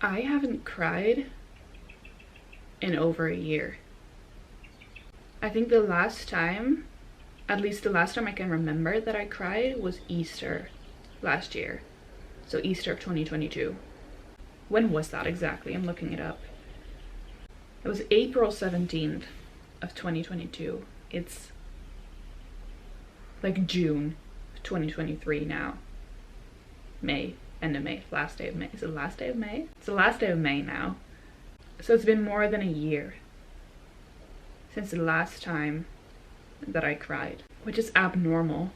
I haven't cried in over a year. I think the last time, at least the last time I can remember that I cried, was Easter last year. So Easter of 2022. When was that exactly? I'm looking it up. It was April 17th of 2022. It's like June 2023 now. May, end of May, last day of May. Is it the last day of May? It's the last day of May now. So it's been more than a year since the last time that I cried, which is abnormal,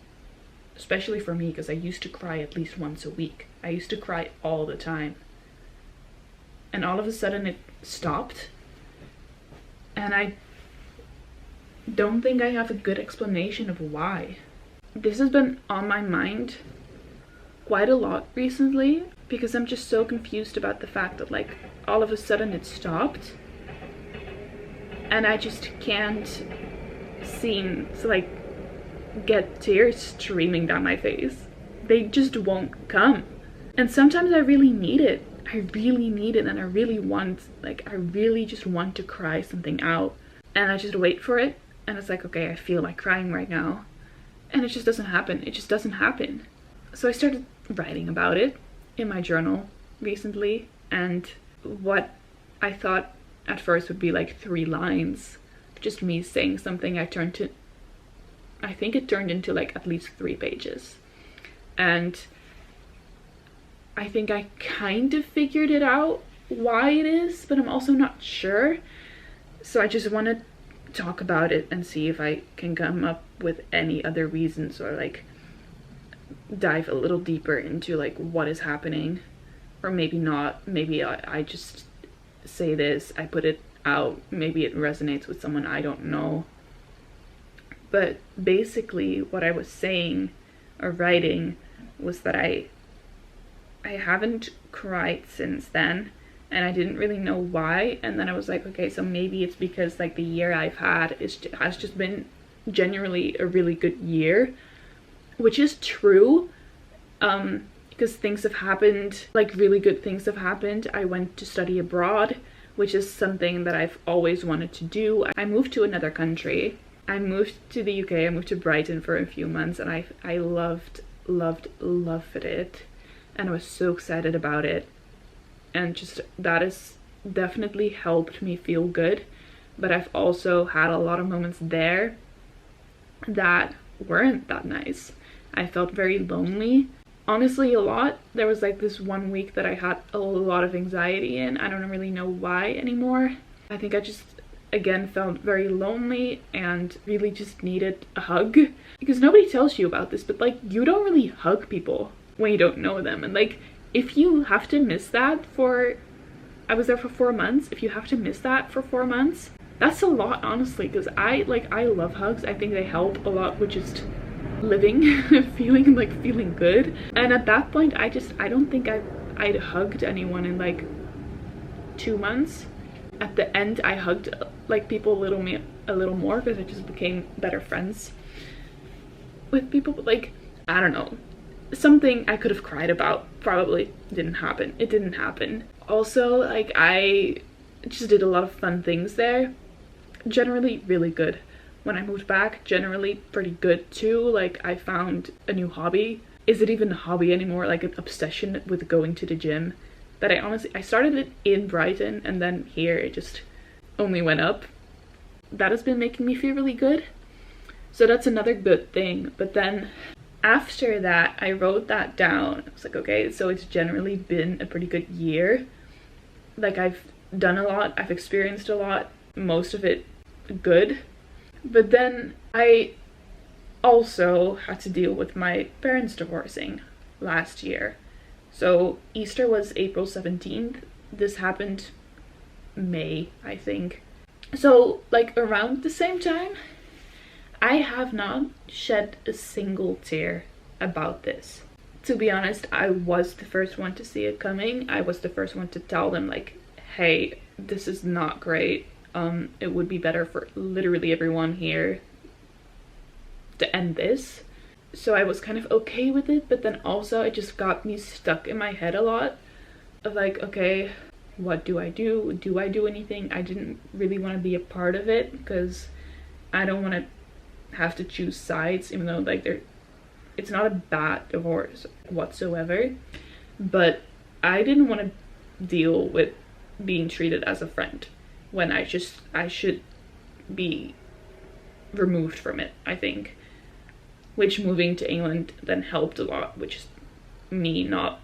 especially for me because I used to cry at least once a week. I used to cry all the time. And all of a sudden it stopped. And I don't think I have a good explanation of why. This has been on my mind quite a lot recently because I'm just so confused about the fact that like all of a sudden it stopped and I just can't seem to like get tears streaming down my face. They just won't come. And sometimes I really need it. I really need it, and I really just want to cry something out, and I just wait for it, and it's like, okay, I feel like crying right now, and it just doesn't happen. It just doesn't happen. So I started writing about it in my journal recently, and what I thought at first would be like 3 lines, just me saying something, I think it turned into like at least 3 pages. And I think I kind of figured it out why it is, but I'm also not sure. So I just want to talk about it and see if I can come up with any other reasons or like dive a little deeper into like what is happening, or maybe not. Maybe I just say this, I put it out, maybe it resonates with someone, I don't know. But basically what I was saying or writing was that I haven't cried since then, and I didn't really know why. And then I was like, okay, so maybe it's because like the year I've had has just been genuinely a really good year, which is true, because things have happened, like really good things have happened. I went to study abroad, which is something that I've always wanted to do. I moved to another country. I moved to the UK. I moved to Brighton for a few months, and I loved it. And I was so excited about it, and just that has definitely helped me feel good. But I've also had a lot of moments there that weren't that nice. I felt very lonely, honestly, a lot. There was like this one week that I had a lot of anxiety in. I don't really know why anymore. I think I just again felt very lonely and really just needed a hug, because nobody tells you about this, but like you don't really hug people when you don't know them. And like if you have to miss that for, I was there for 4 months, if you have to miss that for 4 months, that's a lot, honestly, because I love hugs. I think they help a lot with just living, feeling good. And at that point I don't think I'd hugged anyone in like 2 months. At the end I hugged like people a little more because I just became better friends with people. But like, I don't know, something I could have cried about probably didn't happen. It didn't happen. Also, like I just did a lot of fun things there. Generally really good. When I moved back, generally pretty good too. Like I found a new hobby. Is it even a hobby anymore? Like an obsession with going to the gym that I started it in Brighton, and then here it just only went up. That has been making me feel really good. So that's another good thing. But then after that, I wrote that down. I was like, okay, so it's generally been a pretty good year. Like I've done a lot, I've experienced a lot, most of it good. But then I also had to deal with my parents divorcing last year. So Easter was April 17th. This happened May, I think. So like around the same time, I have not shed a single tear about this. To be honest, I was the first one to see it coming. I was the first one to tell them like, hey, this is not great. It would be better for literally everyone here to end this. So I was kind of okay with it, but then also it just got me stuck in my head a lot of like, okay, what do I do? Do I do anything? I didn't really want to be a part of it because I don't want to have to choose sides, even though like it's not a bad divorce whatsoever, but I didn't want to deal with being treated as a friend when I should be removed from it, I think, which moving to England then helped a lot, which is me not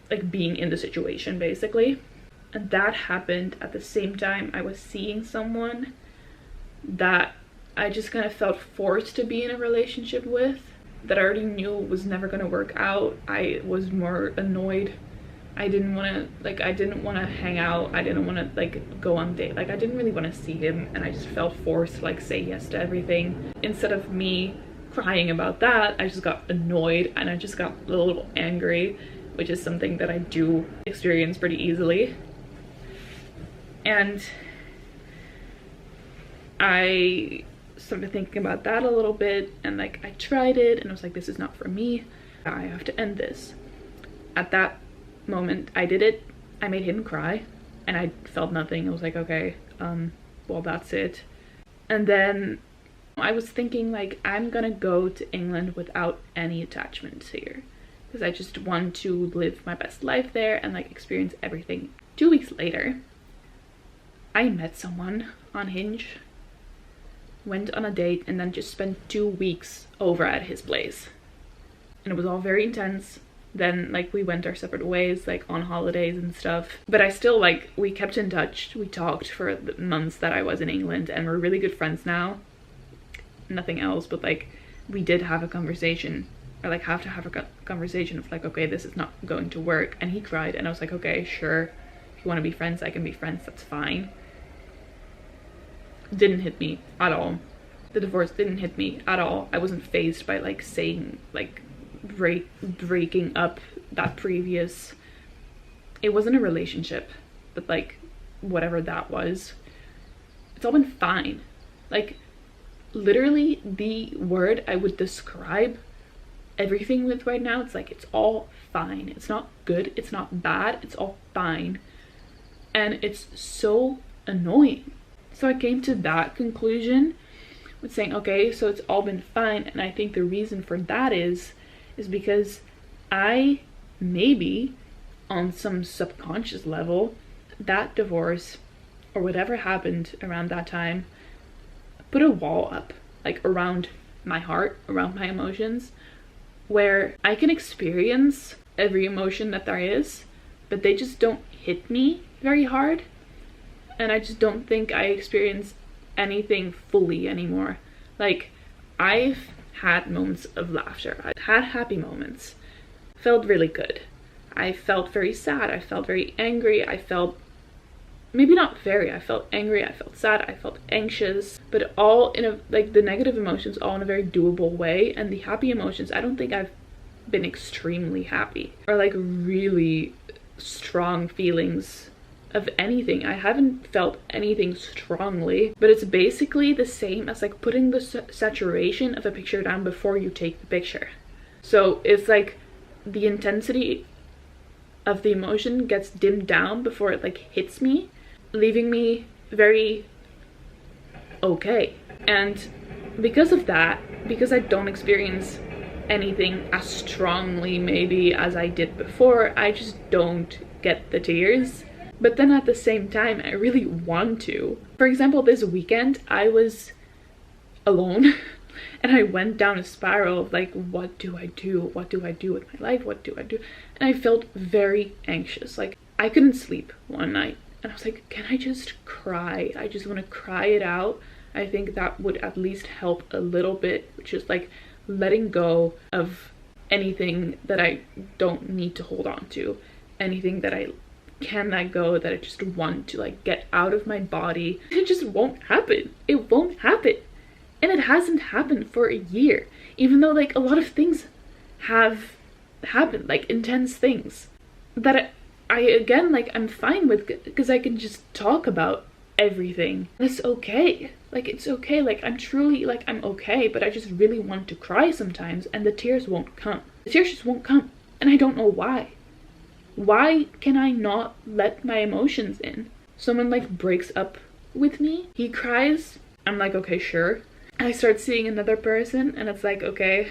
like being in the situation basically. And that happened at the same time I was seeing someone that I just kind of felt forced to be in a relationship with, that I already knew was never going to work out. I was more annoyed. I didn't want to hang out. I didn't want to like go on date. Like I didn't really want to see him, and I just felt forced to like say yes to everything. Instead of me crying about that, I just got annoyed and I just got a little angry, which is something that I do experience pretty easily. And I started thinking about that a little bit, and like I tried it and I was like, this is not for me. I have to end this. At that moment I did it. I made him cry and I felt nothing. I was like, okay, well, that's it. And then I was thinking like, I'm gonna go to England without any attachments here because I just want to live my best life there and like experience everything. 2 weeks later, I met someone on Hinge, went on a date, and then just spent 2 weeks over at his place. And it was all very intense. Then like we went our separate ways, like on holidays and stuff. But I still like, we kept in touch. We talked for the months that I was in England, and we're really good friends now. Nothing else, but like we did have a conversation, or like have to have a conversation of like, okay, this is not going to work. And he cried, and I was like, okay, sure, if you want to be friends, I can be friends, that's fine. Didn't hit me at all. The divorce didn't hit me at all. I wasn't fazed by like saying like breaking up that previous, it wasn't a relationship, but like whatever that was, it's all been fine. Like literally the word I would describe everything with right now, it's like it's all fine. It's not good, it's not bad, it's all fine. And it's so annoying. So I came to that conclusion with saying, okay, so it's all been fine. And I think the reason for that is because I, maybe on some subconscious level, that divorce or whatever happened around that time put a wall up, like around my heart, around my emotions, where I can experience every emotion that there is, but they just don't hit me very hard. And I just don't think I experience anything fully anymore. Like, I've had moments of laughter. I've had happy moments. Felt really good. I felt very sad. I felt very angry. I felt, maybe not very, I felt angry. I felt sad. I felt anxious. But all in a, like the negative emotions, all in a very doable way. And the happy emotions, I don't think I've been extremely happy. Or like really strong feelings of anything. I haven't felt anything strongly, but it's basically the same as like putting the saturation of a picture down before you take the picture. So it's like the intensity of the emotion gets dimmed down before it like hits me, leaving me very okay. And because of that, because I don't experience anything as strongly maybe as I did before, I just don't get the tears. But then at the same time, I really want to. For example, this weekend, I was alone and I went down a spiral of like, what do I do? What do I do with my life? What do I do? And I felt very anxious. Like, I couldn't sleep one night. And I was like, can I just cry? I just want to cry it out. I think that would at least help a little bit, which is like letting go of anything that I don't need to hold on to. Anything that I can let go, that I just want to like get out of my body. It just won't happen. It won't happen. And it hasn't happened for a year, even though like a lot of things have happened, like intense things that I again, like I'm fine with, because I can just talk about everything. It's okay. Like it's okay. Like I'm truly like, I'm okay, but I just really want to cry sometimes, and the tears won't come. The tears just won't come. And I don't know why. Why can I not let my emotions in? Someone like breaks up with me, he cries, I'm like, okay, sure. I start seeing another person and it's like, okay,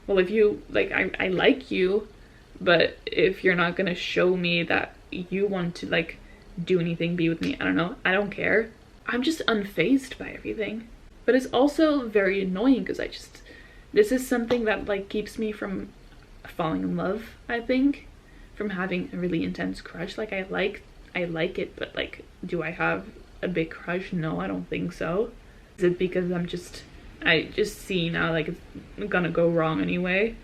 well, if you, like, I like you, but if you're not gonna show me that you want to, like, do anything, be with me, I don't know, I don't care. I'm just unfazed by everything. But it's also very annoying because this is something that, like, keeps me from falling in love, I think, from having a really intense crush. Like, I like it, but, like, do I have a big crush? No, I don't think so. Is it because I just see now, like, it's gonna go wrong anyway?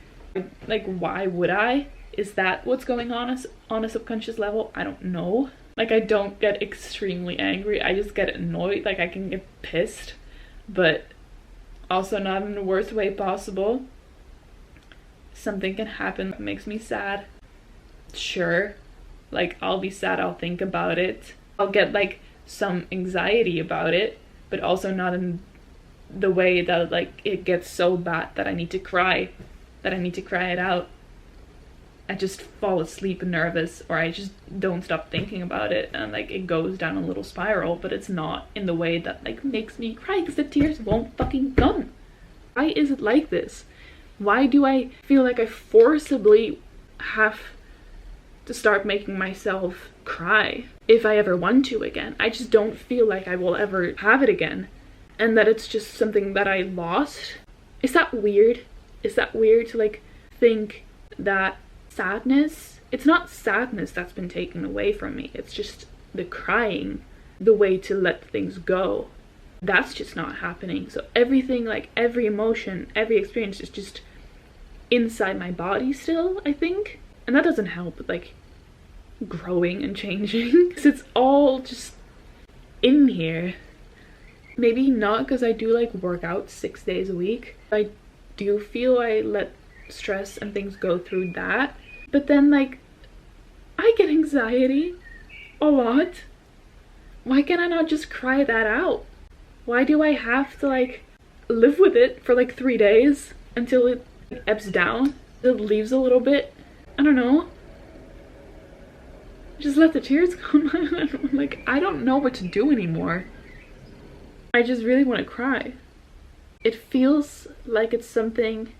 Like, why would I? Is that what's going on a subconscious level? I don't know. Like, I don't get extremely angry, I just get annoyed. Like, I can get pissed, but also not in the worst way possible. Something can happen that makes me sad. Sure, like, I'll be sad, I'll think about it, I'll get, like, some anxiety about it, but also not in the way that, like, it gets so bad that I need to cry it out. I just fall asleep nervous, or I just don't stop thinking about it, and, like, it goes down a little spiral, but it's not in the way that, like, makes me cry, because the tears won't fucking come. Why is it like this? Why do I feel like I forcibly have to start making myself cry if I ever want to again? I just don't feel like I will ever have it again, and that it's just something that I lost. Is that weird? Is that weird to, like, think that sadness, it's not sadness that's been taken away from me, it's just the crying, the way to let things go, that's just not happening. So everything, like, every emotion, every experience is just inside my body still, I think, and that doesn't help with, like, growing and changing, because it's all just in here. Maybe not, because I do, like, work out 6 days a week. I do feel I let stress and things go through that, but then, like, I get anxiety a lot. Why can I not just cry that out? Why do I have to, like, live with it for, like, 3 days until it ebbs down, it leaves a little bit? I don't know, just let the tears come. Like, I don't know what to do anymore. I just really want to cry. It feels like it's something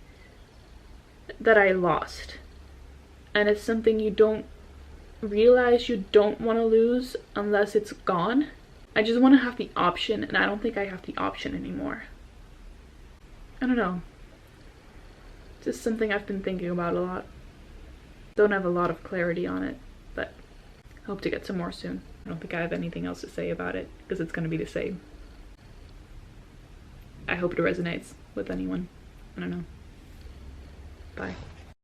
that I lost, and it's something you don't realize you don't want to lose unless it's gone. I just want to have the option, and I don't think I have the option anymore. I don't know. It's just something I've been thinking about a lot. Don't have a lot of clarity on it, but hope to get some more soon. I don't think I have anything else to say about it, because it's going to be the same. I hope it resonates with anyone. I don't know. Bye.